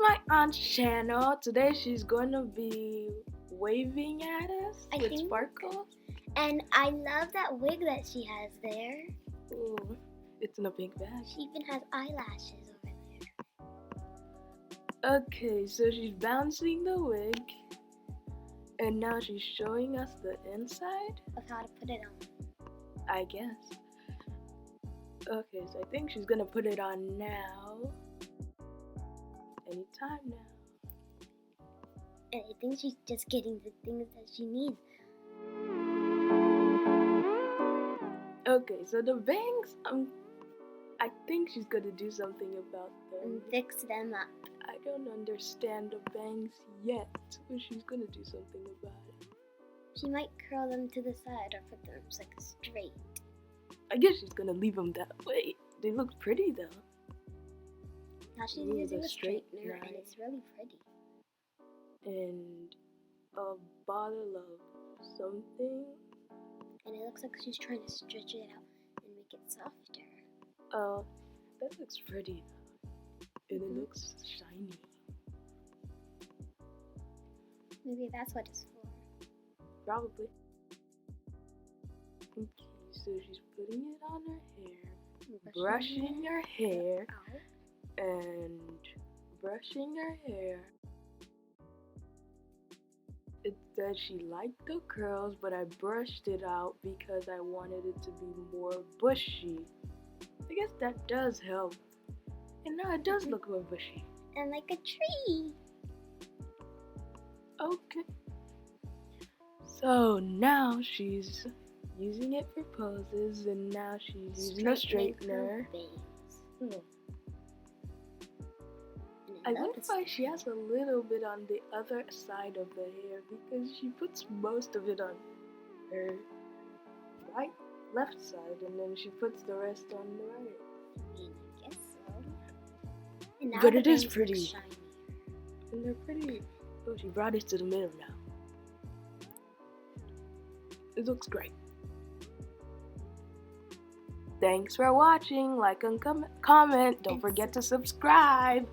my aunt's channel. Today she's gonna be waving at us with sparkles. And I love that wig that she has there. Ooh, it's in a pink bag. She even has eyelashes over there. Okay, so she's bouncing the wig. And now she's showing us the inside of how to put it on. I guess. Okay, so I think she's gonna put it on now. Anytime now. And I think she's just getting the things that she needs. Okay, so the bangs, I think she's gonna do something about them. And fix them up. I don't understand the bangs yet, but she's gonna do something about it. She might curl them to the side or put them like straight. I guess she's gonna leave them that way. They look pretty though. Now she's using a straightener and it's really pretty. And a bottle of something. And it looks like she's trying to stretch it out and make it softer. Oh, that looks pretty though. And it looks shiny. Maybe that's what it's for. Probably. Okay, so she's putting it on her hair, brushing her hair, and brushing her hair. It said she liked the curls, but I brushed it out because I wanted it to be more bushy. I guess that does help. And now it does look more bushy. And like a tree. Okay. So now she's using it for poses, and now she's using a straightener. I wonder why she has a little bit on the other side of the hair, because she puts most of it on her left side, and then she puts the rest on the right. I guess so. But it is pretty. And they're pretty. Oh, she brought it to the middle now. It looks great. Thanks for watching. Like and comment. Don't forget to subscribe.